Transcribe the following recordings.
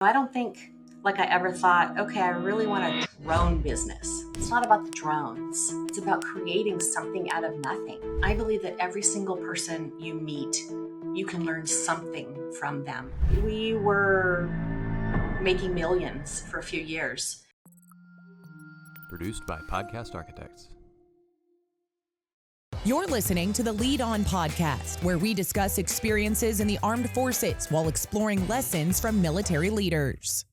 I don't think like I ever thought, okay, I really want a drone business. It's not about the drones. It's about creating something out of nothing. I believe that every single person you meet, you can learn something from them. We were making millions for a few years. Produced by Podcast Architects. You're listening to the Lead On podcast, where we discuss experiences in the armed forces while exploring lessons from military leaders.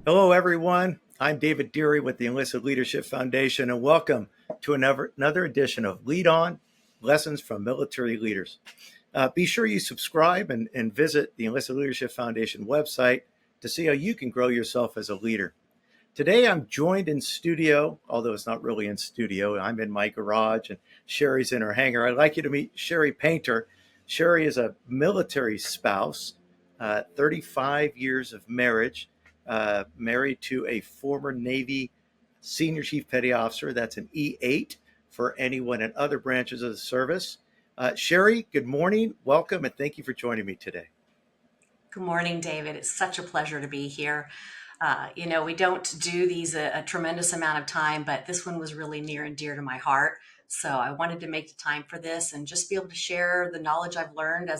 Hello, everyone. I'm David Dearie with the Enlisted Leadership Foundation, and welcome to another edition of Lead On, Lessons from Military Leaders. Be sure you subscribe and visit the Enlisted Leadership Foundation website to see how you can grow yourself as a leader. Today, I'm joined in studio, although it's not really in studio. I'm in my garage and Sheri's in her hangar. I'd like you to meet Sheri Painter. Sheri is a military spouse, 35 years of marriage, married to a former Navy Senior Chief Petty Officer. That's an E.A.D for anyone in other branches of the service. Sheri, good morning. Welcome, and thank you for joining me today. Good morning, David. It's such a pleasure to be here. We don't do these a tremendous amount of time, but this one was really near and dear to my heart. So I wanted to make the time for this and just be able to share the knowledge I've learned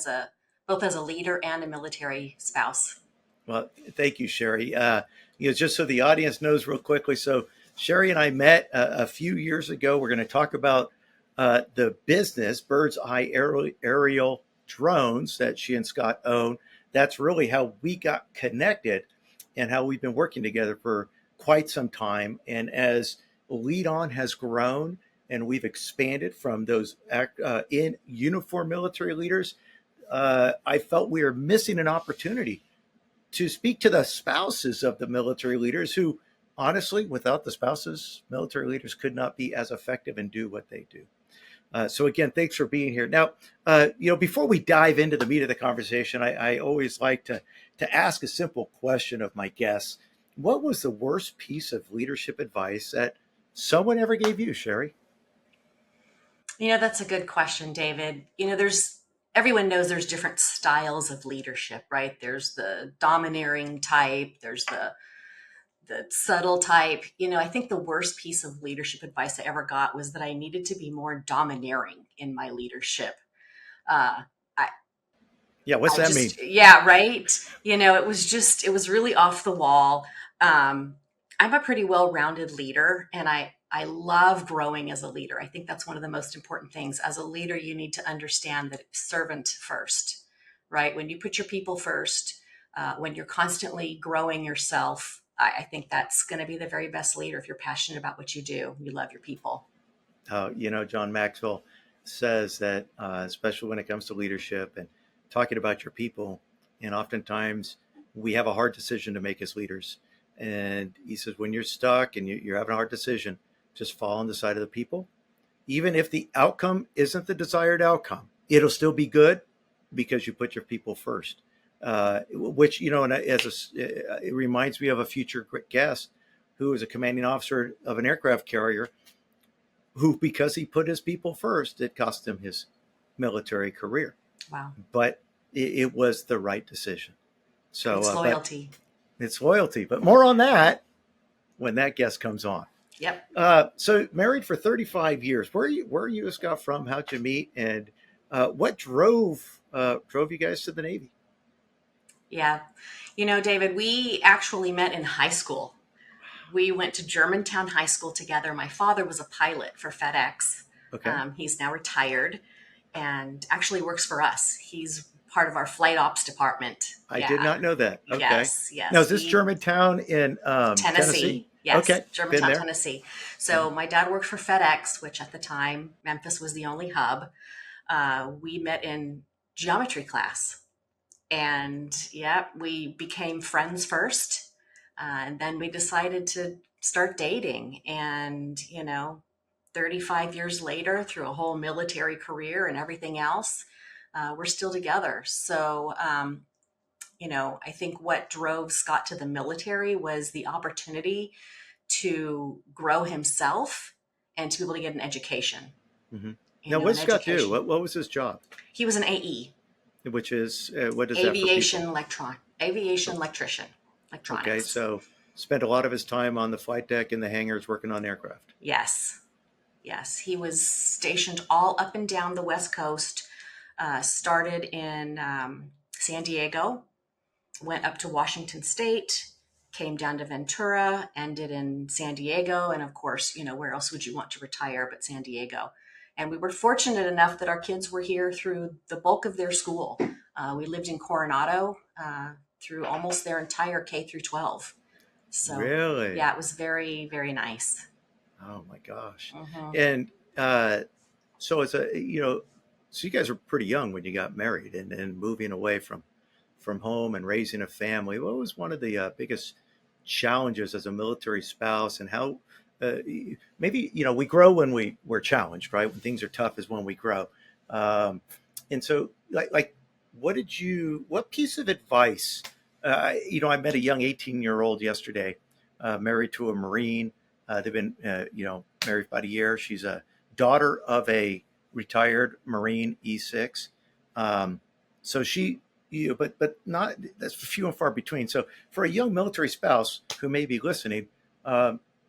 both as a leader and a military spouse. Well, thank you, Sheri. Just so the audience knows real quickly. So Sheri and I met a few years ago. We're going to talk about the business, Bird's Eye aerial drones that she and Scott own. That's really how we got connected and how we've been working together for quite some time. And as Lead On has grown and we've expanded from those in uniform military leaders, I felt we were missing an opportunity to speak to the spouses of the military leaders who, honestly, without the spouses, military leaders could not be as effective and do what they do. So again, thanks for being here. Now, before we dive into the meat of the conversation, I always like to ask a simple question of my guests. What was the worst piece of leadership advice that someone ever gave you, Sheri? That's a good question, David. Everyone knows there's different styles of leadership, right? There's the domineering type, there's the subtle type. I think the worst piece of leadership advice I ever got was that I needed to be more domineering in my leadership. What's that mean? Yeah, right. It was really off the wall. I'm a pretty well-rounded leader, and I love growing as a leader. I think that's one of the most important things. As a leader, you need to understand that it's servant first, right? When you put your people first, when you're constantly growing yourself, I think that's going to be the very best leader if you're passionate about what you do. You love your people. John Maxwell says that, especially when it comes to leadership and talking about your people, and oftentimes we have a hard decision to make as leaders. And he says, when you're stuck and you're having a hard decision, just fall on the side of the people. Even if the outcome isn't the desired outcome, it'll still be good because you put your people first. Which, it reminds me of a future guest who is a commanding officer of an aircraft carrier who, because he put his people first, it cost him his military career. Wow. But it was the right decision. So it's loyalty. It's loyalty. But more on that when that guest comes on. Yep. So married for 35 years. Where are you, Scott, from? How'd you meet? And what drove you guys to the Navy? Yeah. David, we actually met in high school. We went to Germantown High School together. My father was a pilot for FedEx. Okay. He's now retired and actually works for us. He's part of our flight ops department. I did not know that. Okay. Yes. Now, is this Germantown in Tennessee? Yes, okay. Germantown, Tennessee. So my dad worked for FedEx, which at the time, Memphis was the only hub. We met in geometry class. And we became friends first. And then we decided to start dating. And, 35 years later, through a whole military career and everything else, we're still together. So, I think what drove Scott to the military was the opportunity to grow himself and to be able to get an education. Mm-hmm. Now, what did Scott do? What was his job? He was an AE. Which is, what is aviation that for electronic. Aviation electrician, Okay, electronics. so spent a lot of his time on the flight deck in the hangars working on aircraft. Yes. Yes. He was stationed all up and down the West Coast, started in San Diego, went up to Washington State, came down to Ventura, ended in San Diego. And of course, where else would you want to retire but San Diego? And we were fortunate enough that our kids were here through the bulk of their school. We lived in Coronado through almost their entire K through 12. So, Really? yeah, it was very, very nice. Oh my gosh. Hmm. And so so you guys were pretty young when you got married and moving away from home and raising a family. What was one of the biggest challenges as a military spouse, and how uh, maybe we grow when we're challenged, right? When things are tough is when we grow. Um, and so what piece of advice? I met a young 18-year-old yesterday, married to a Marine. They've been married about a year. She's a daughter of a retired Marine E6. So she but not, that's few and far between. So for a young military spouse who may be listening,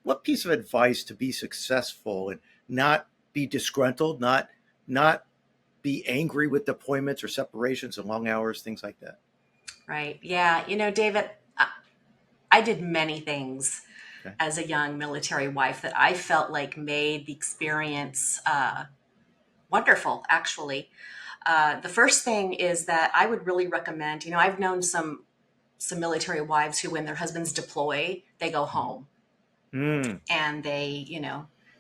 what piece of advice to be successful and not be disgruntled, not be angry with deployments or separations and long hours, things like that? Right. Yeah. David, I did many things Okay. as a young military wife that I felt like made the experience wonderful, actually. The first thing is that I would really recommend, I've known some military wives who, when their husbands deploy, they go home Mm, and they,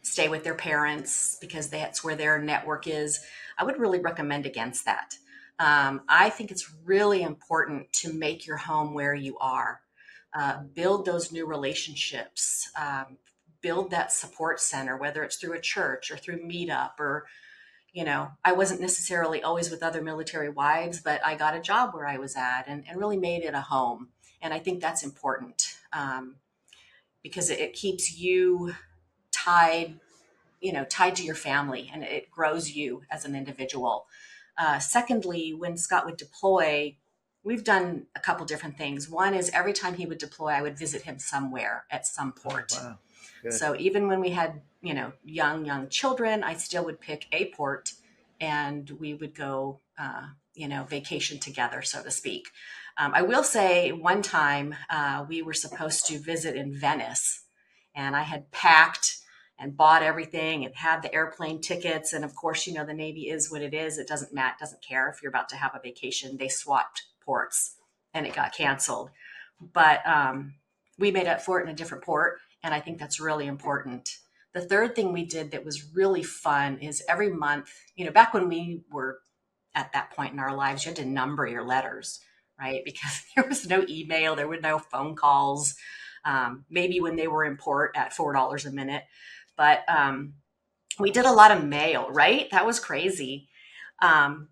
stay with their parents because that's where their network is. I would really recommend against that. I think it's really important to make your home where you are. Build those new relationships. Build that support center, whether it's through a church or through Meetup or, I wasn't necessarily always with other military wives, but I got a job where I was at and really made it a home. And I think that's important because it keeps you tied, tied to your family, and it grows you as an individual. Secondly, when Scott would deploy, we've done a couple different things. One is every time he would deploy, I would visit him somewhere at some oh port. wow, good. So even when we had, young children, I still would pick a port and we would go, vacation together, so to speak. I will say one time we were supposed to visit in Venice, and I had packed and bought everything and had the airplane tickets. And of course, the Navy is what it is. It doesn't care if you're about to have a vacation. They swapped ports and it got canceled. But we made up for it in a different port. And I think that's really important. The third thing we did that was really fun is every month, back when we were at that point in our lives, you had to number your letters, right? Because there was no email, there were no phone calls. Maybe when they were in port at $4 a minute. But we did a lot of mail, right? That was crazy. Um,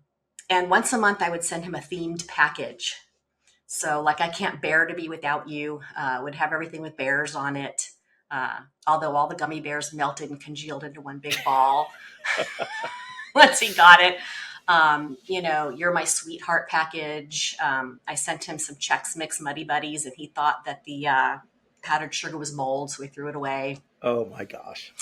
and once a month, I would send him a themed package. So, like, I Can't Bear to Be Without You would have everything with bears on it. Although all the gummy bears melted and congealed into one big ball once he got it. You're My Sweetheart package. I sent him some Chex Mix Muddy Buddies, and he thought that the powdered sugar was mold, so we threw it away. Oh my gosh.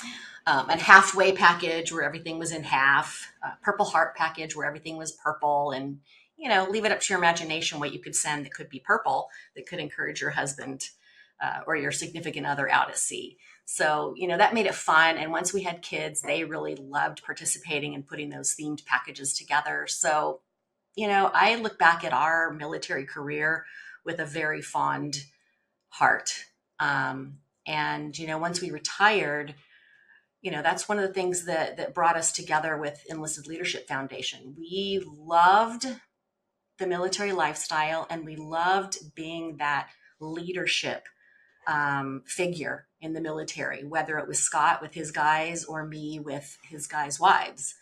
And halfway package where everything was in half, purple heart package where everything was purple, and leave it up to your imagination what you could send that could be purple that could encourage your husband or your significant other out at sea. So that made it fun, and once we had kids, they really loved participating and putting those themed packages together. So I look back at our military career with a very fond heart. And once we retired, that's one of the things that brought us together with Enlisted Leadership Foundation. We loved the military lifestyle, and we loved being that leadership figure in the military, whether it was Scott with his guys or me with his guys' wives.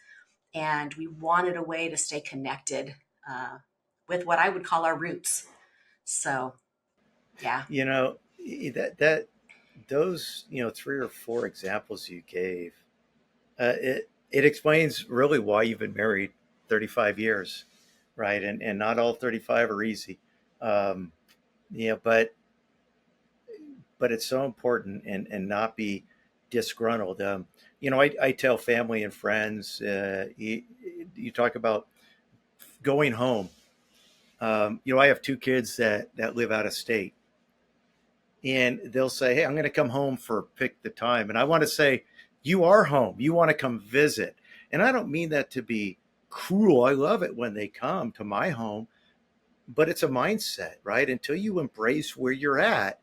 And we wanted a way to stay connected with what I would call our roots. So, yeah. That those three or four examples you gave, it explains really why you've been married 35 years, right? And not all 35 are easy. Yeah, but it's so important and not be disgruntled. I tell family and friends, you talk about going home. I have two kids that live out of state, and they'll say, "Hey, I'm going to come home for pick the time," and I want to say, "You are home. You want to come visit," and I don't mean that to be cruel. I love it when they come to my home, but it's a mindset, right? Until you embrace where you're at,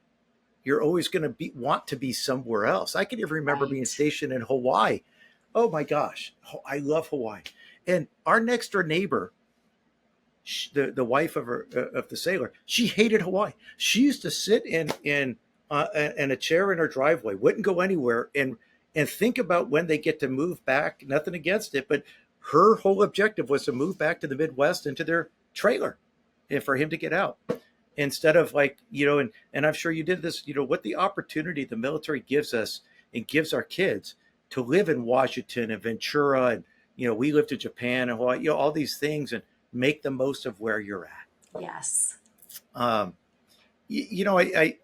you're always going to want to be somewhere else. I can even remember being Right. stationed in Hawaii. Oh my gosh, I love Hawaii. And our next door neighbor, the wife of the sailor, she hated Hawaii. She used to sit in a chair in her driveway, wouldn't go anywhere, and think about when they get to move back. Nothing against it, but her whole objective was to move back to the Midwest into their trailer, and for him to get out instead of like and I'm sure you did this, what the opportunity the military gives us and gives our kids to live in Washington and Ventura, and we lived in Japan and Hawaii, all these things, and make the most of where you're at. Yes. um th-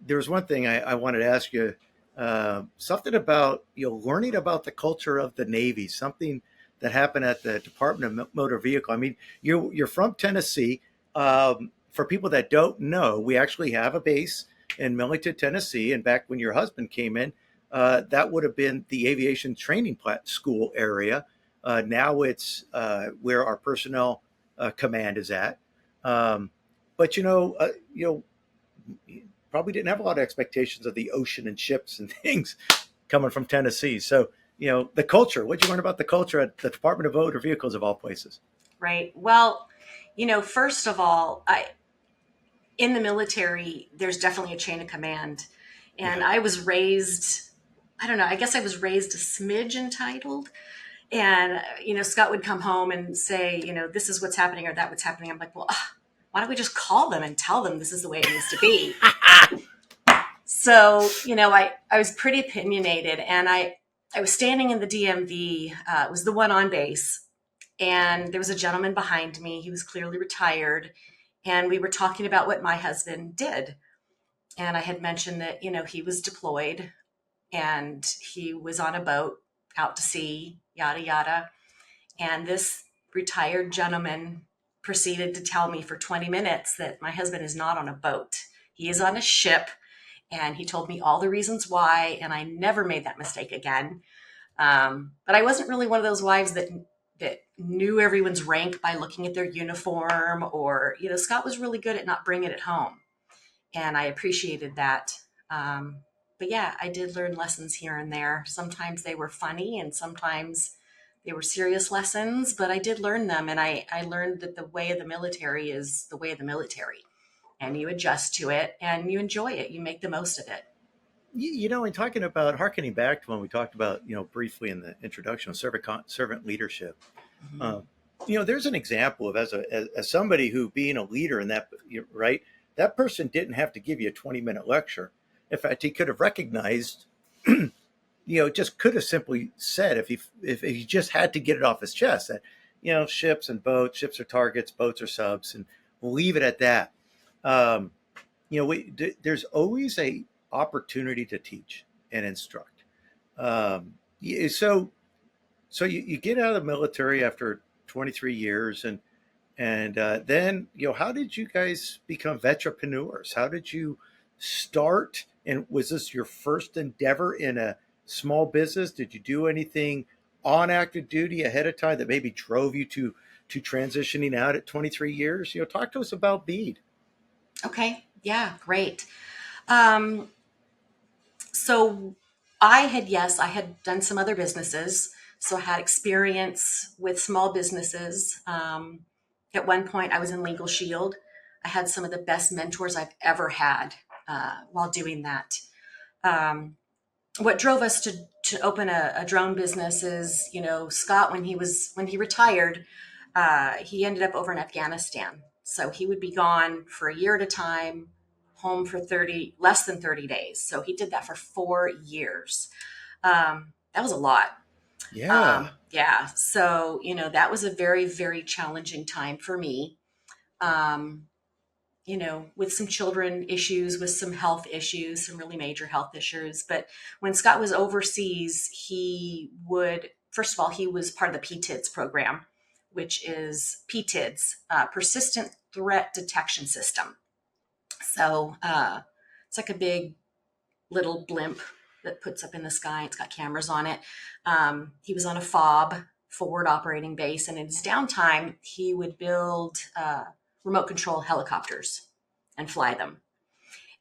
there was one thing I wanted to ask you, something about learning about the culture of the Navy, something that happened at the Department of Motor Vehicle. I mean, you're from Tennessee. For people that don't know, we actually have a base in Millington, Tennessee. And back when your husband came in, that would have been the aviation training school area. Now it's where our personnel command is at. Um, but probably didn't have a lot of expectations of the ocean and ships and things coming from Tennessee. So, the culture, what'd you learn about the culture at the Department of Motor Vehicles of all places? Right. Well, first of all, in the military, there's definitely a chain of command. And Yeah. I was raised, I don't know, I guess I was raised a smidge entitled. And, Scott would come home and say, this is what's happening or that what's happening. I'm like, well, why don't we just call them and tell them this is the way it needs to be? So, I was pretty opinionated, and I was standing in the DMV. It was the one on base. And there was a gentleman behind me. He was clearly retired. And we were talking about what my husband did. And I had mentioned that, he was deployed and he was on a boat out to sea, yada, yada. And this retired gentleman proceeded to tell me for 20 minutes that my husband is not on a boat. He is on a ship. And he told me all the reasons why. And I never made that mistake again. But I wasn't really one of those wives that knew everyone's rank by looking at their uniform, or, Scott was really good at not bringing it home. And I appreciated that. But yeah, I did learn lessons here and there. Sometimes they were funny and sometimes they were serious lessons, but I did learn them. And I learned that the way of the military is the way of the military, and you adjust to it and you enjoy it. You make the most of it. In talking about harkening back to when we talked about, briefly in the introduction of servant leadership, Mhm. um, there's an example of as somebody who being a leader in that, right, that person didn't have to give you a 20-minute lecture. In fact, he could have recognized, just could have simply said, if he just had to get it off his chest, that ships and boats, ships are targets, boats are subs, and we'll leave it at that. Um, there's always a opportunity to teach and instruct. So you get out of the military after 23 years, and then how did you guys become vetrepreneurs? How did you start? And was this your first endeavor in a small business? Did you do anything on active duty ahead of time that maybe drove you to transitioning out at 23 years? Talk to us about B.E.A.D. Okay. Yeah, great. Um, so I had done some other businesses. So I had experience with small businesses. At one point, I was in Legal Shield. I had some of the best mentors I've ever had while doing that. Um, what drove us to open a drone business is, Scott, when he retired, he ended up over in Afghanistan. So he would be gone for a year at a time, home for less than 30 days. So he did that for 4 years. That was a lot. Yeah. Yeah. So, that was a very, very challenging time for me. Um, with some children issues, with some health issues, some really major health issues. But when Scott was overseas, first of all, he was part of the P-TIDS program, which is P-TIDS, Persistent Threat Detection System. So it's like a big little blimp that puts up in the sky. It's got cameras on it. He was on a FOB, forward operating base, and in his downtime, he would build remote control helicopters and fly them.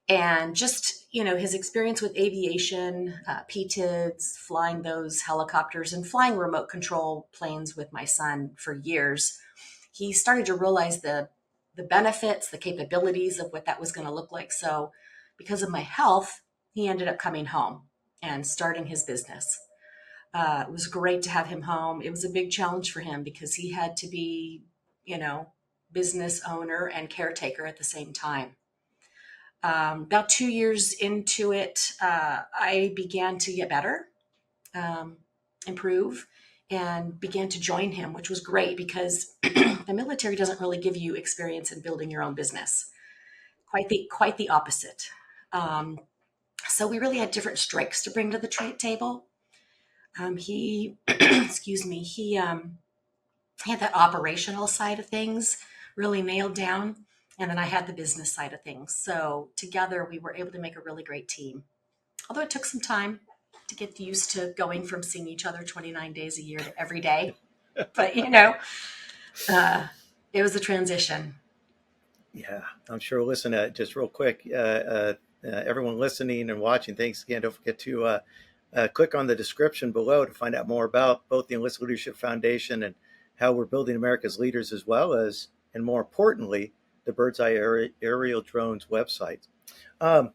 And just, his experience with aviation, PTIDs, flying those helicopters and flying remote control planes with my son for years, he started to realize the benefits, the capabilities of what that was going to look like. So because of my health, he ended up coming home and starting his business. It was great to have him home. It was a big challenge for him because he had to be, business owner and caretaker at the same time. About 2 years into it, I began to get better, improve, and began to join him, which was great because the military doesn't really give you experience in building your own business. Quite the opposite. So we really had different strengths to bring to the table. He, excuse me, he had that operational side of things really nailed down. And then I had the business side of things. So together we were able to make a really great team. Although it took some time to get used to going from seeing each other 29 days a year to every day. But, it was a transition. Yeah, I'm sure. Listen, just real quick, everyone listening and watching, thanks again. Don't forget to click on the description below to find out more about both the Enlisted Leadership Foundation and how we're building America's leaders, as well as, and more importantly, the Bird's Eye Aerial Drones website. So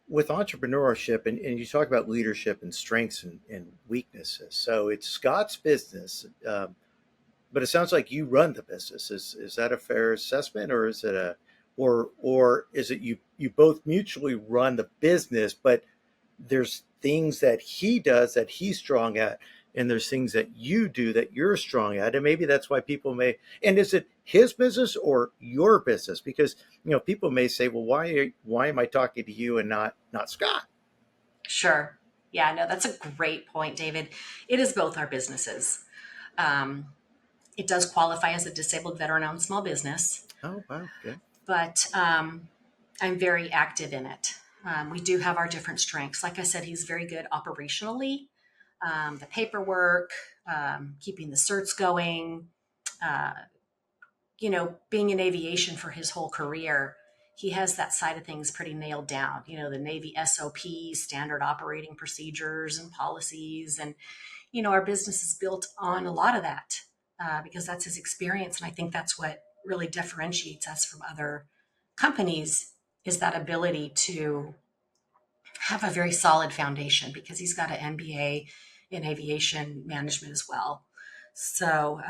with entrepreneurship, and you talk about leadership and strengths and weaknesses. So it's Scott's business, but it sounds like you run the business. Is that a fair assessment, or is it or is it you both mutually run the business, but there's things that he does that he's strong at, and there's things that you do that you're strong at, and maybe that's why people may. And is it his business or your business? Because people may say, well, why am I talking to you and not Scott? Sure. Yeah, no, that's a great point, David. It is both our businesses. It does qualify as a disabled veteran-owned small business. Oh, wow. Okay. But I'm very active in it. We do have our different strengths. Like I said, he's very good operationally. The paperwork, keeping the certs going, being in aviation for his whole career, he has that side of things pretty nailed down. The Navy SOPs, standard operating procedures and policies. And, our business is built on a lot of that because that's his experience. And I think that's what really differentiates us from other companies is that ability to have a very solid foundation because he's got an MBA in aviation management as well. So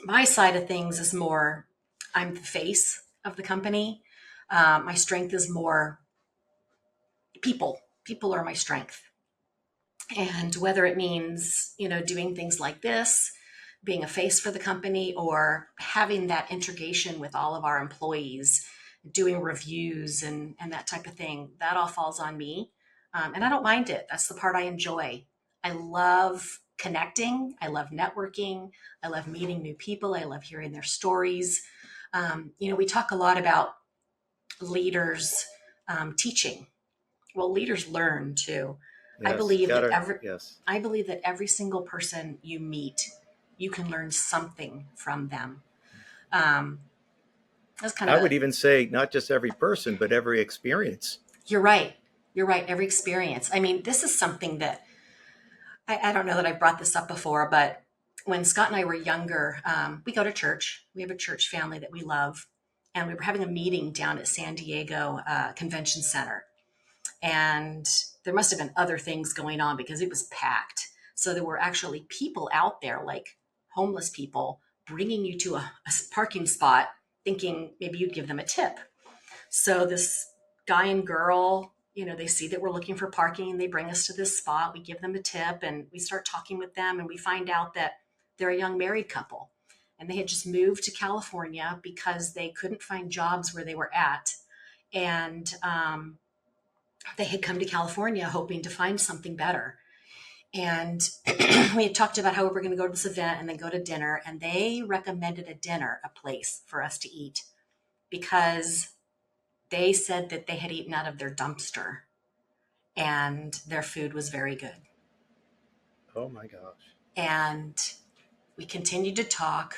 my side of things is more, I'm the face of the company. My strength is more people. People are my strength. And whether it means, doing things like this, being a face for the company, or having that integration with all of our employees, doing reviews and that type of thing, that all falls on me. And I don't mind it. That's the part I enjoy. I love connecting. I love networking. I love meeting new people. I love hearing their stories. We talk a lot about leaders teaching. Well, leaders learn too. Yes, I believe yes. I believe that every single person you meet, you can learn something from them. That's kind of. I would even say not just every person, but every experience. You're right. You're right. Every experience. I mean, this is something that I don't know that I've brought this up before, but when Scott and I were younger, we go to church. We have a church family that we love, and we were having a meeting down at San Diego Convention Center. And there must have been other things going on because it was packed. So there were actually people out there, like homeless people, bringing you to a parking spot thinking maybe you'd give them a tip. So this guy and girl, they see that we're looking for parking. They bring us to this spot. We give them a tip and we start talking with them. And we find out that they're a young married couple. and they had just moved to California because they couldn't find jobs where they were at. And they had come to California hoping to find something better. And we had talked about how we were going to go to this event and then go to dinner. And they recommended a place for us to eat because they said that they had eaten out of their dumpster and their food was very good. Oh my gosh. And we continued to talk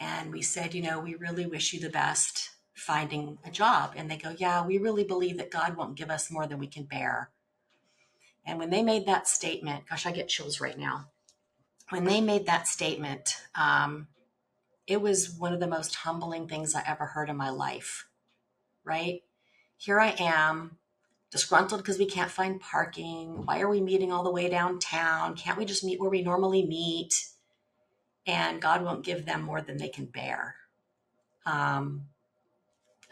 and we said, we really wish you the best finding a job. And they go, yeah, we really believe that God won't give us more than we can bear. And when they made that statement, gosh, I get chills right now. When they made that statement, it was one of the most humbling things I ever heard in my life, right? Here I am, disgruntled because we can't find parking. Why are we meeting all the way downtown? Can't we just meet where we normally meet? And God won't give them more than they can bear.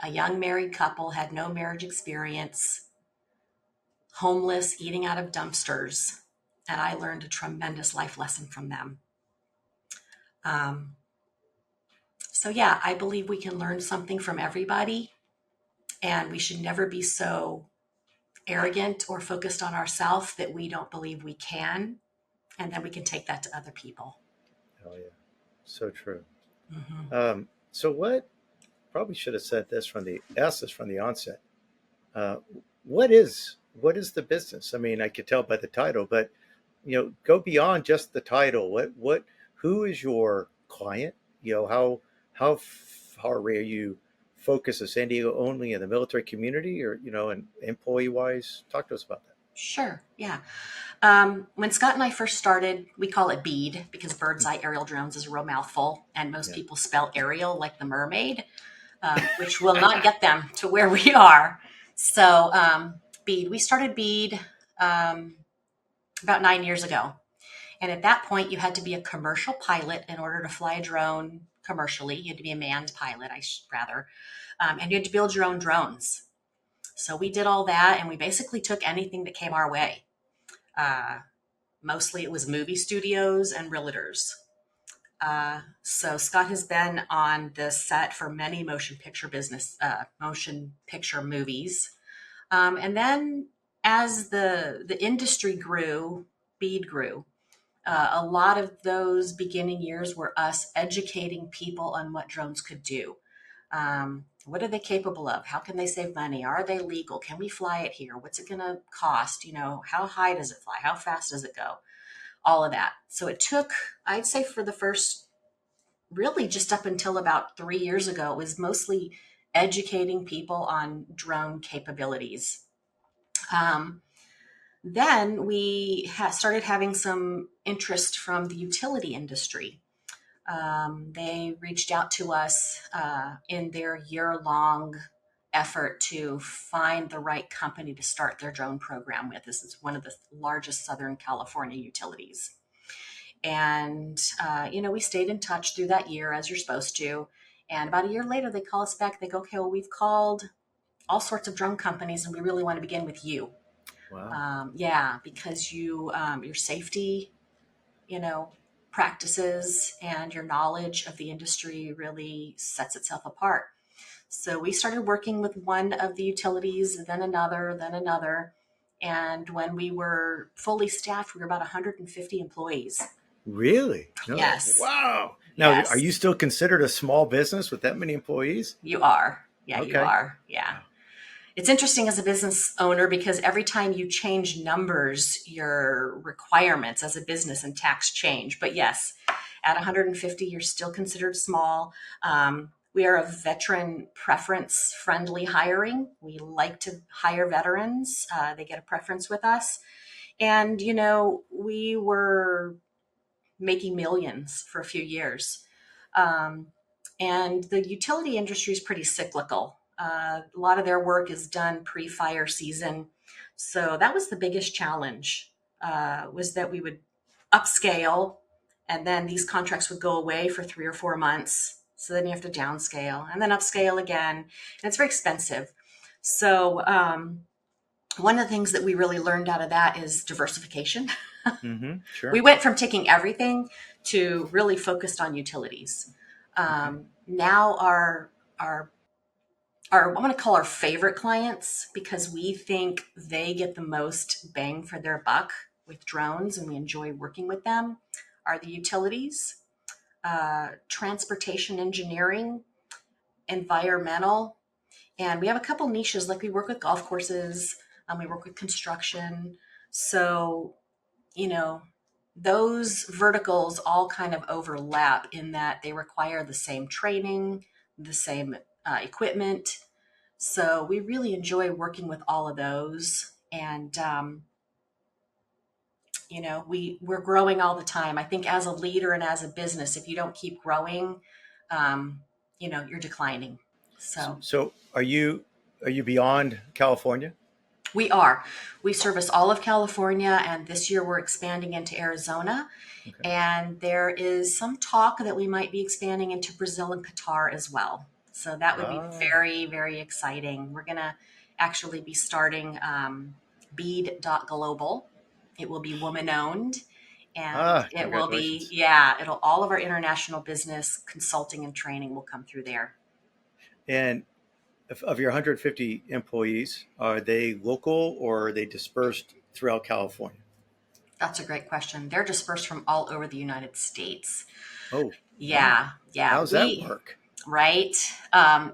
A young married couple had no marriage experience, homeless, eating out of dumpsters, and I learned a tremendous life lesson from them. So yeah, I believe we can learn something from everybody, and we should never be so arrogant or focused on ourselves that we don't believe we can, and then we can take that to other people. Oh yeah, so true. Mm-hmm. So what? Probably should have said this from the onset. What is the business? I mean, I could tell by the title, but go beyond just the title. Who is your client? How far are you focused in San Diego only in the military community, or and employee wise? Talk to us about that. Sure. Yeah. When Scott and I first started, we call it B.E.A.D because bird's eye aerial drones is a real mouthful, and most people spell Ariel like the mermaid, which will not get them to where we are. So B.E.A.D, we started B.E.A.D about 9 years ago. And at that point, you had to be a commercial pilot in order to fly a drone commercially. You had to be a manned pilot, and you had to build your own drones. So we did all that, and we basically took anything that came our way. Mostly it was movie studios and realtors. So Scott has been on the set for many motion picture movies. And then as the industry grew, B.E.A.D grew. A lot of those beginning years were us educating people on what drones could do. What are they capable of? How can they save money? Are they legal? Can we fly it here? What's it going to cost? How high does it fly? How fast does it go? All of that. So it took, I'd say for the first, really just up until about 3 years ago, it was mostly educating people on drone capabilities. Then we started having some interest from the utility industry. They reached out to us in their year-long effort to find the right company to start their drone program with. This is one of the largest Southern California utilities. And, we stayed in touch through that year as you're supposed to. And about a year later, they call us back. They go, okay, well, we've called all sorts of drone companies and we really want to begin with you. Wow. Because your safety, practices and your knowledge of the industry really sets itself apart. So we started working with one of the utilities, then another. And when we were fully staffed, we were about 150 employees. Really? No. Yes. Wow. Now, Yes. Are you still considered a small business with that many employees? You are. Yeah, Okay. You are. Yeah. It's interesting as a business owner because every time you change numbers, your requirements as a business and tax change. But yes, at 150, you're still considered small. We are a veteran preference friendly hiring. We like to hire veterans. They get a preference with us. And, we were making millions for a few years. And the utility industry is pretty cyclical. A lot of their work is done pre-fire season. So that was the biggest challenge, was that we would upscale and then these contracts would go away for 3 or 4 months. So then you have to downscale and then upscale again. And it's very expensive. So one of the things that we really learned out of that is diversification. Mm-hmm. Sure. We went from taking everything to really focused on utilities. Now our I want to call our favorite clients, because we think they get the most bang for their buck with drones and we enjoy working with them, are the utilities, transportation engineering, environmental, and we have a couple niches, like we work with golf courses, we work with construction. So, you know, those verticals all kind of overlap in that they require the same training, the same equipment. So we really enjoy working with all of those. And, we're growing all the time. I think as a leader and as a business, if you don't keep growing, um, you're declining. So, So so are you beyond California? we are. We service all of California, and this year we're expanding into Arizona. Okay. And there is some talk that we might be expanding into Brazil and Qatar as well. So that would be Ah, very, very exciting. We're going to actually be starting B.E.A.D. It will be woman owned, and it will be, congratulations. yeah, it'll, all of our international business consulting and training will come through there. And of your 150 employees, are they local or are they dispersed throughout California? That's a great question. They're dispersed from all over the United States. Oh, wow. Yeah, yeah. How's that work? Right.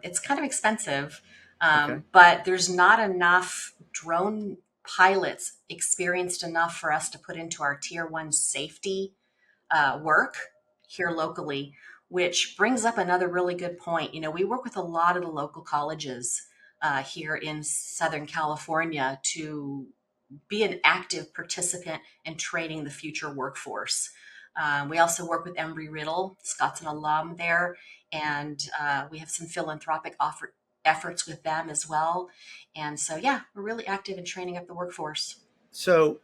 It's kind of expensive, Okay. but there's not enough drone pilots experienced enough for us to put into our tier one safety work here locally, which brings up another really good point. We work with a lot of the local colleges here in Southern California to be an active participant in training the future workforce. We also work with Embry-Riddle. Scott's an alum there, and we have some philanthropic efforts with them as well. And so, yeah, we're really active in training up the workforce. So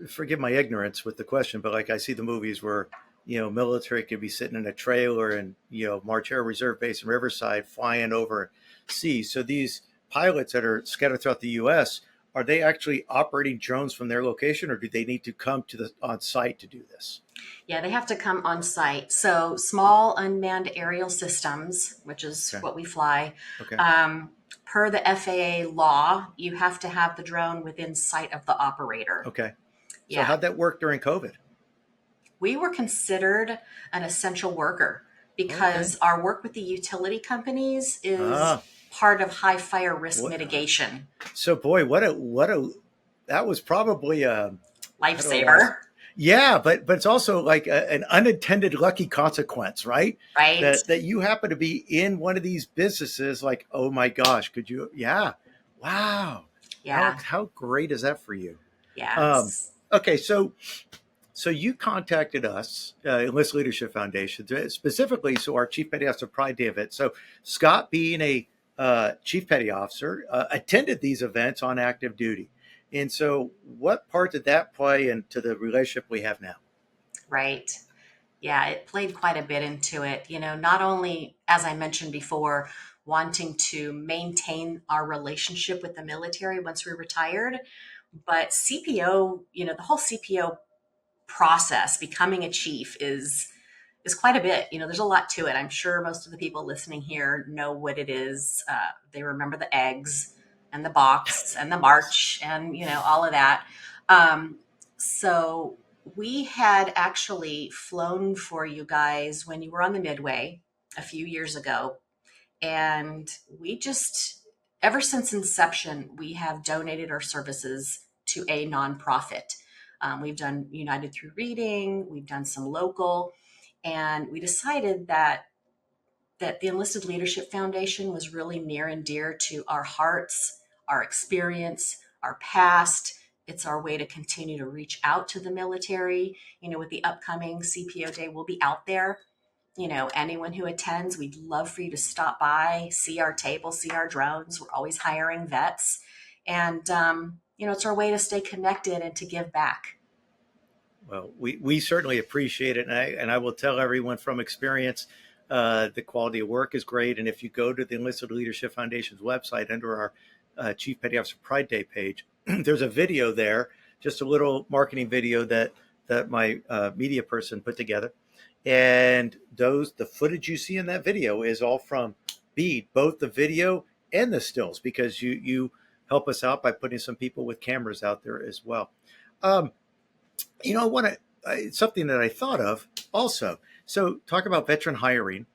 forgive my ignorance with the question, but like I see the movies where, military could be sitting in a trailer and, March Air Reserve Base in Riverside flying over seas. So these pilots that are scattered throughout the U.S., are they actually operating drones from their location or do they need to come to the on site to do this? Yeah, they have to come on site. So, small unmanned aerial systems, which is Okay. what we fly, Okay. um, per the FAA law, you have to have the drone within sight of the operator. Okay. So Yeah, how'd that work during COVID? we were considered an essential worker Okay. because our work with the utility companies is Ah, part of high fire risk what? mitigation. So boy, that was probably how do I want to? Lifesaver, Yeah, but it's also like an unintended lucky consequence, right? right? That you happen to be in one of these businesses. Like, oh my gosh, could you? Yeah, wow. How Yeah, how great is that for you? yeah. Um, okay, so you contacted us, Enlist Leadership Foundation, specifically so our Chief Petty Officer Pride Day event. So Scott, being a Chief Petty Officer, attended these events on active duty. And so, what part did that play into the relationship we have now? Right. Yeah, it played quite a bit into it. Not only, as I mentioned before, wanting to maintain our relationship with the military once we retired, but CPO, the whole CPO process, becoming a chief is quite a bit. There's a lot to it. I'm sure most of the people listening here know what it is. They remember the eggs and the box and the Yes. march and all of that. So we had actually flown for you guys when you were on the Midway a few years ago, and we just, ever since inception, we have donated our services to a nonprofit. We've done United Through Reading, we've done some local, and we decided that the Enlisted Leadership Foundation was really near and dear to our hearts, our experience, our past. It's our way to continue to reach out to the military. With the upcoming CPO Day, we'll be out there. Anyone who attends, we'd love for you to stop by, see our table, see our drones. We're always hiring vets. And, it's our way to stay connected and to give back. Well, we certainly appreciate it, and I will tell everyone from experience, the quality of work is great. And if you go to the Enlisted Leadership Foundation's website under our Chief Petty Officer Pride Day page, there's a video there, just a little marketing video that my media person put together, And the footage you see in that video is all from B.E.A.D, both the video and the stills, because you help us out by putting some people with cameras out there as well. Um, I want to something that I thought of also. So talk about veteran hiring,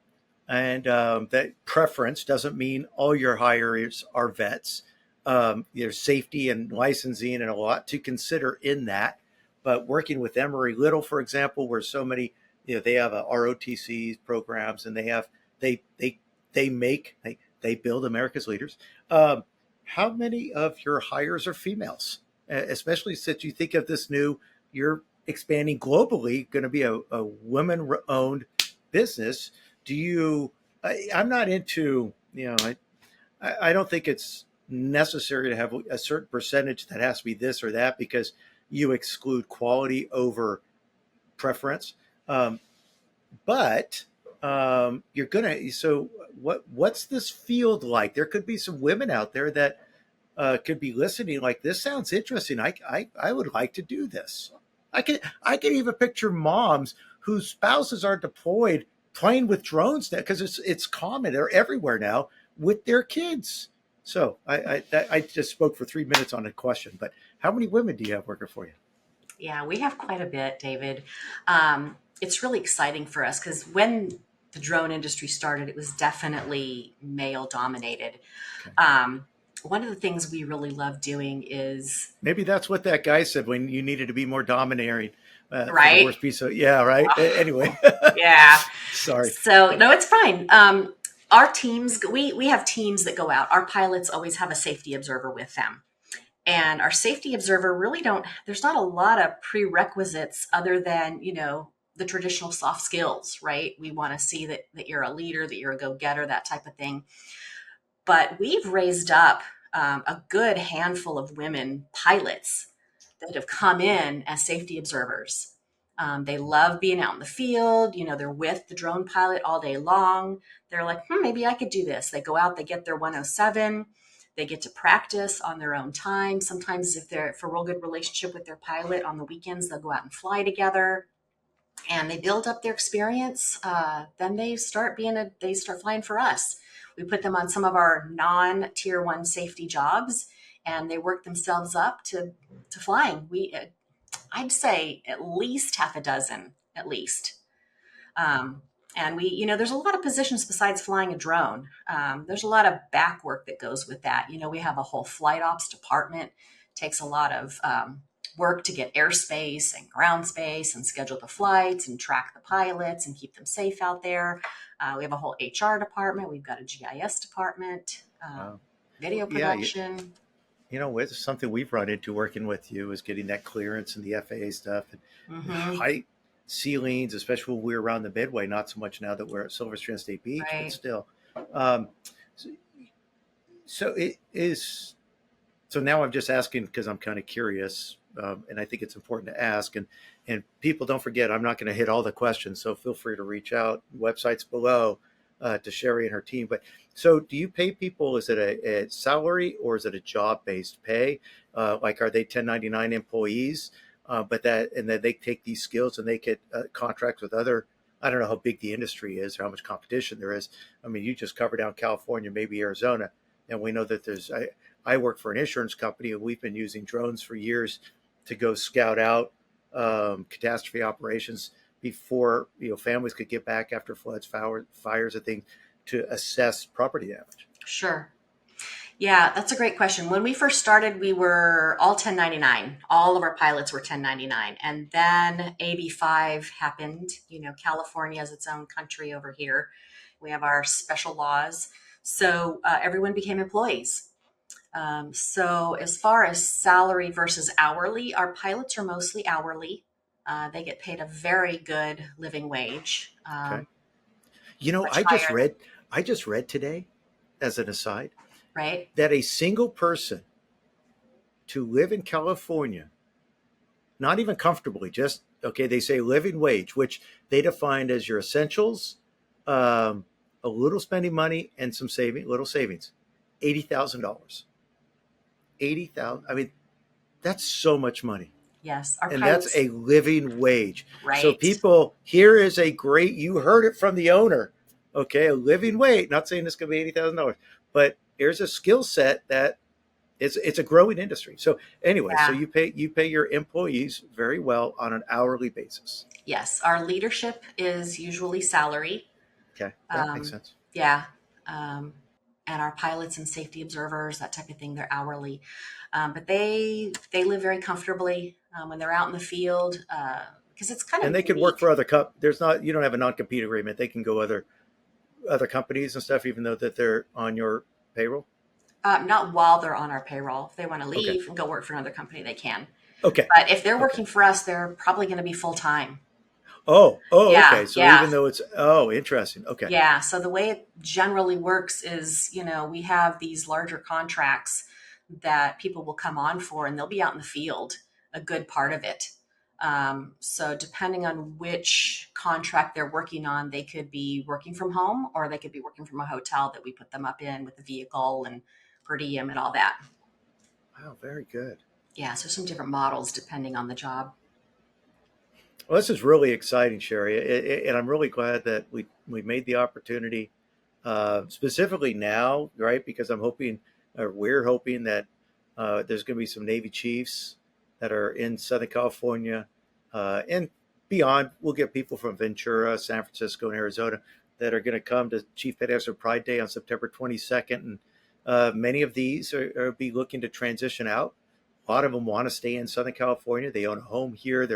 and that preference doesn't mean all your hires are vets. There's safety and licensing and a lot to consider in that. But working with Emory Little, for example, where so many, they have a ROTC programs, and they they build America's leaders. How many of your hires are females? Especially since you think of this you're expanding globally, going to be a women-owned business. I'm not into, I don't think it's necessary to have a certain percentage that has to be this or that, because you exclude quality over preference. But you're gonna. So what's this field like? There could be some women out there that could be listening. Like, this sounds interesting. I would like to do this. I can even picture moms whose spouses are deployed playing with drones now, because it's common. They're everywhere now with their kids. So I just spoke for 3 minutes on a question, but how many women do you have working for you? Yeah, we have quite a bit, David. It's really exciting for us because when the drone industry started, it was definitely male dominated. Okay. One of the things we really love doing is Maybe that's what that guy said when you needed to be more domineering. For the right. worst piece of, yeah, right. Anyway, Yeah. sorry. So no, it's fine. Our teams, we have teams that go out. Our pilots always have a safety observer with them. And our safety observer really there's not a lot of prerequisites other than, the traditional soft skills, right? We want to see that you're a leader, that you're a go-getter, that type of thing. But we've raised up a good handful of women pilots that have come in as safety observers. They love being out in the field. They're with the drone pilot all day long. They're like, maybe I could do this. They go out, they get their 107. They get to practice on their own time. Sometimes if a real good relationship with their pilot on the weekends, they'll go out and fly together, and they build up their experience. Then they start flying for us. We put them on some of our non-tier 1 safety jobs, and they work themselves up to flying. I'd say at least half a dozen, at least. And there's a lot of positions besides flying a drone. There's a lot of back work that goes with that. We have a whole flight ops department. It takes a lot of work to get airspace and ground space and schedule the flights and track the pilots and keep them safe out there. We have a whole HR department. We've got a GIS department, Wow. video production. It's something we've run into working with you is getting that clearance and the FAA stuff and height ceilings, especially when we're around the Midway. Not so much now that we're at Silver Strand State Beach, Right. but still. So it is. So now I'm just asking because I'm kind of curious, and I think it's important to ask. And people, don't forget, I'm not going to hit all the questions, so feel free to reach out. Websites below to Sheri and her team. But so, do you pay people? Is it a salary or is it a job-based pay? Like, are they 1099 employees? And then they take these skills and they get contracts with other. I don't know how big the industry is or how much competition there is. I mean, you just cover down California, maybe Arizona, and we know that there's. I work for an insurance company, and we've been using drones for years to go scout out catastrophe operations before families could get back after floods, fires, and things, to assess property damage. Sure. Yeah, that's a great question. When we first started, we were all 1099. All of our pilots were 1099. And then AB5 happened. California has its own country over here. We have our special laws. So everyone became employees. So as far as salary versus hourly, our pilots are mostly hourly. They get paid a very good living wage. Okay. Much higher. I just read today, as an aside, Right. that a single person to live in California, not even comfortably, just, okay, they say living wage, which they defined as your essentials, a little spending money and some little savings, $80,000. 80,000. I mean, that's so much money. Yes. Our And that's pilots, a living wage. So right. people, here is a great, you heard it from the owner. Okay, a living wage. Not saying this could be $80,000, but here's a skill set that it's a growing industry. So anyway, so Yeah. you pay your employees very well on an hourly basis. Yes. Our leadership is usually salary. Okay, that makes Um, sense. yeah. Um, and our pilots and safety observers, that type of thing, they're hourly. But they live very comfortably when they're out in the field because it's kind And of they could work for unique. other there's not, you don't have a non-compete agreement. They can go other companies and stuff, even though that they're on your payroll. Not while they're on our payroll. If they want to Okay. leave and go work for another company, they can. Okay. But if they're Okay. working for us, they're probably going to be full time. Oh, Yeah, okay. So yeah, even though it's, oh, interesting. Okay. yeah. So the way it generally works is, we have these larger contracts that people will come on for, and they'll be out in the field a good part of it. So depending on which contract they're working on, they could be working from home or they could be working from a hotel that we put them up in with a vehicle and per diem and all that. Wow. Very good. Yeah, so some different models depending on the job. Well, this is really exciting, Sheri, and I'm really glad that we made the opportunity, specifically now, right? Because I'm hoping, or we're hoping that there's going to be some Navy chiefs that are in Southern California and beyond. We'll get people from Ventura, San Francisco, and Arizona that are going to come to Chief Petty Officer Pride Day on September 22nd, and many of these are be looking to transition out. A lot of them want to stay in Southern California. They own a home here.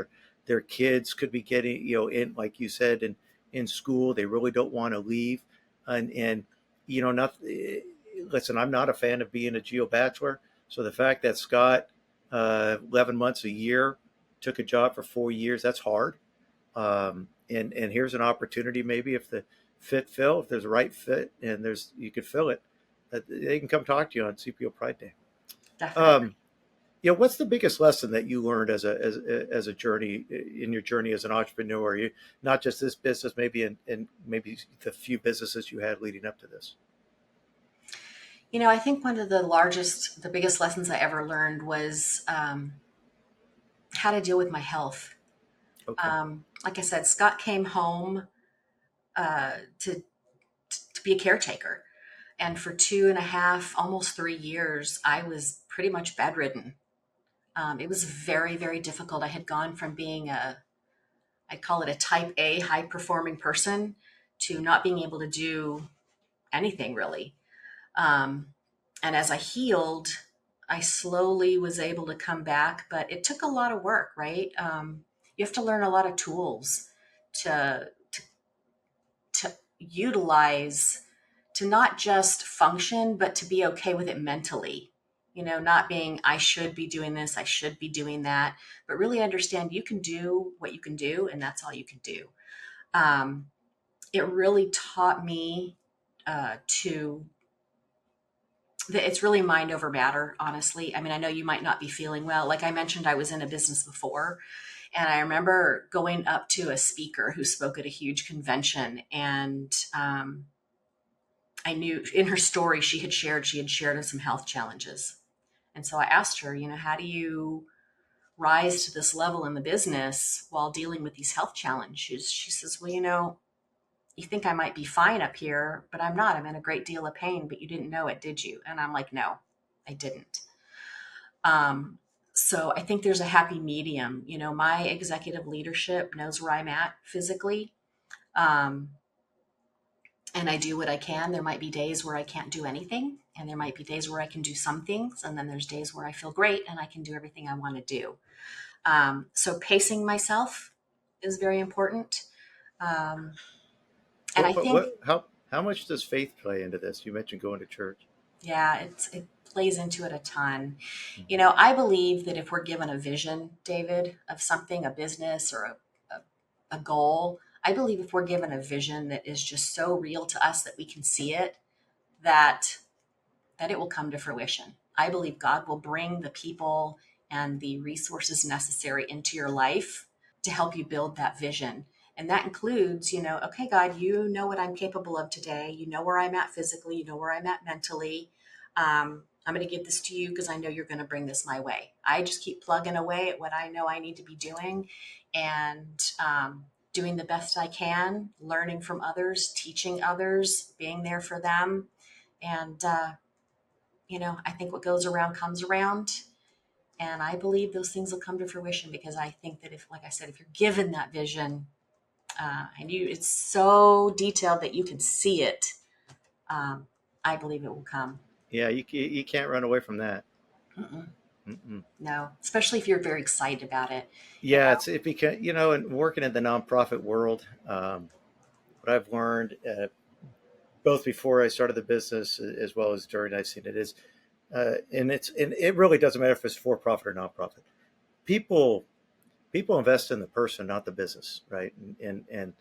Their kids could be getting, in, like you said, in school. They really don't want to leave. And not, listen, I'm not a fan of being a geo bachelor. So the fact that Scott, 11 months a year, took a job for 4 years, that's hard. And here's an opportunity, maybe if the if there's a right fit and you could fill it, that they can come talk to you on CPO Pride Day. Definitely. Um, what's the biggest lesson that you learned as a journey in your journey as an entrepreneur? You not just this business, maybe and maybe the few businesses you had leading up to this. I think one of the biggest lessons I ever learned was how to deal with my health. Okay. Like I said, Scott came home uh, to to be a caretaker, and for 2.5, almost 3 years, I was pretty much bedridden. It was very, very difficult. I had gone from being I call it a type A high performing person to not being able to do anything really. Um, and as I healed, I slowly was able to come back, but it took a lot of work, right? You have to learn a lot of tools to, to, to utilize to not just function, but to be okay with it mentally. Not being, I should be doing this, I should be doing that, but really understand you can do what you can do, and that's all you can do. Um, it really taught me to that it's really mind over matter, honestly. I mean, I know you might not be feeling well. Like I mentioned, I was in a business before, and I remember going up to a speaker who spoke at a huge convention, and I knew in her story she had shared some health challenges. And so I asked her, how do you rise to this level in the business while dealing with these health challenges? She says, well, you think I might be fine up here, but I'm not. I'm in a great deal of pain, but you didn't know it, did you? And I'm like, no, I didn't. Um, so I think there's a happy medium. My executive leadership knows where I'm at physically. Um, and I do what I can. There might be days where I can't do anything, and there might be days where I can do some things, and then there's days where I feel great and I can do everything I want to do. So pacing myself is very important. Um, and I think, How much does faith play into this? You mentioned going to church. yeah, it plays into it a ton. I believe that if we're given a vision, David, of something, a business or a goal, I believe if we're given a vision that is just so real to us that we can see it, that it will come to fruition. I believe God will bring the people and the resources necessary into your life to help you build that vision. And that includes, okay, God, you know what I'm capable of today. You know where I'm at physically. You know where I'm at mentally. I'm going to give this to you because I know you're going to bring this my way. I just keep plugging away at what I know I need to be doing, and doing the best I can, learning from others, teaching others, being there for them. And, I think what goes around comes around. And I believe those things will come to fruition, because I think that if, like I said, if you're given that vision, it's so detailed that you can see it, um, I believe it will come. Yeah, you can't run away from that. Mm-mm. Mm-mm. No, especially if you're very excited about it. Yeah, it because and working in the nonprofit world, what I've learned both before I started the business as well as during I've seen it is, and it really doesn't matter if it's for profit or nonprofit. People invest in the person, not the business, right? And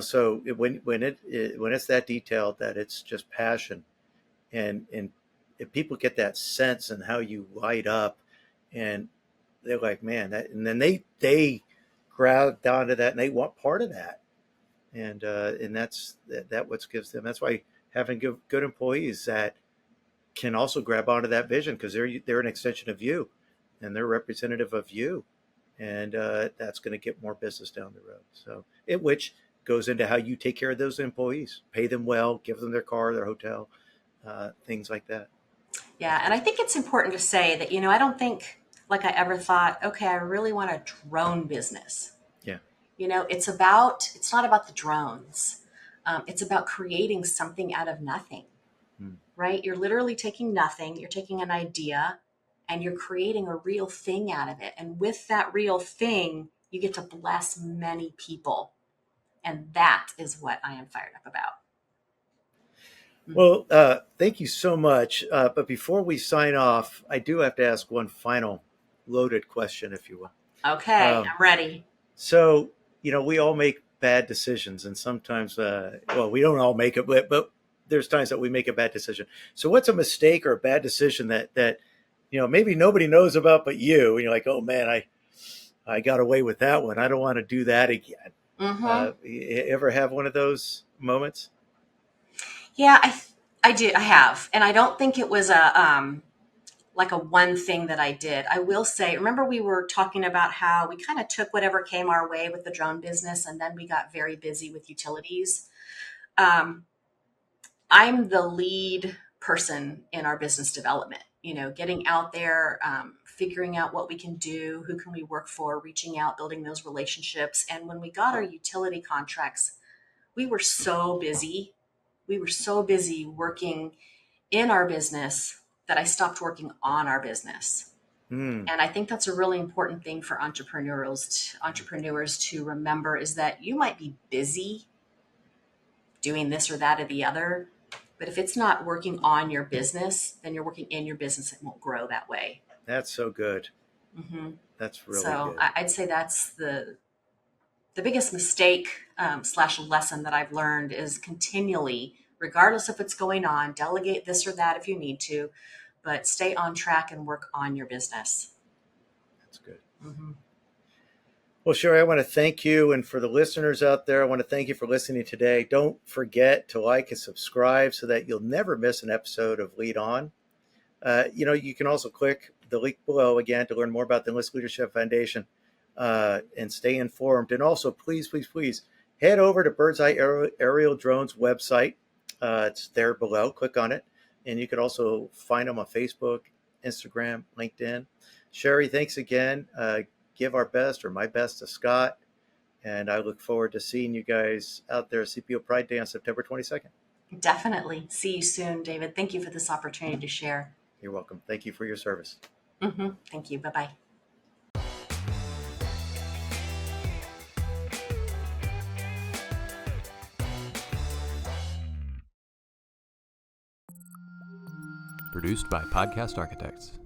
so when it's that detailed that it's just passion, and if people get that sense and how you light up, and they're like, man, and then they grab onto that and they want part of that, and that what gives them. That's why having good employees that can also grab onto that vision, because they're an extension of you, and they're representative of you, and that's going to get more business down the road. So which goes into how you take care of those employees, pay them well, give them their car, their hotel, things like that. Yeah, and I think it's important to say that, I don't think like I ever thought, okay, I really want a drone business. Yeah. It's not about the drones. It's about creating something out of nothing, right? You're literally taking nothing, you're taking an idea, and you're creating a real thing out of it. And with that real thing, you get to bless many people. And that is what I am fired up about. Well, thank you so much. But before we sign off, I do have to ask one final loaded question, if you will. Okay, I'm ready. So, we all make bad decisions, and sometimes, we don't all make it, but there's times that we make a bad decision. So what's a mistake or a bad decision that maybe nobody knows about but you, and you're like, oh man, I got away with that one. I don't want to do that again. Mm-hmm. You ever have one of those moments? Yeah, I do. I have, and I don't think it was like a one thing that I did. I will say, remember we were talking about how we kind of took whatever came our way with the drone business, and then we got very busy with utilities. Um, I'm the lead person in our business development. Getting out there, figuring out what we can do, who can we work for, reaching out, building those relationships. And when we got our utility contracts, we were so busy. We were so busy working in our business that I stopped working on our business. And I think that's a really important thing for entrepreneurs to remember, is that you might be busy doing this or that or the other, but if it's not working on your business, then you're working in your business. It won't grow that way. That's so good. Mm-hmm. That's really so good. I'd say that's the biggest mistake / lesson that I've learned, is continually, regardless if it's going on, delegate this or that if you need to, but stay on track and work on your business. That's good. Mm-hmm. Well, Sheri, I want to thank you. And for the listeners out there, I want to thank you for listening today. Don't forget to like and subscribe so that you'll never miss an episode of Lead On. You can also click the link below again to learn more about the Enlist Leadership Foundation and stay informed. And also, please, please, please head over to Bird's Eye Aerial Drones website. It's there below. Click on it. And you can also find them on Facebook, Instagram, LinkedIn. Sheri, thanks again. Give our best, or my best, to Scott. And I look forward to seeing you guys out there at CPO Pride Day on September 22nd. Definitely. See you soon, David. Thank you for this opportunity to share. You're welcome. Thank you for your service. Mm-hmm. Thank you. Bye-bye. Produced by Podcast Architects.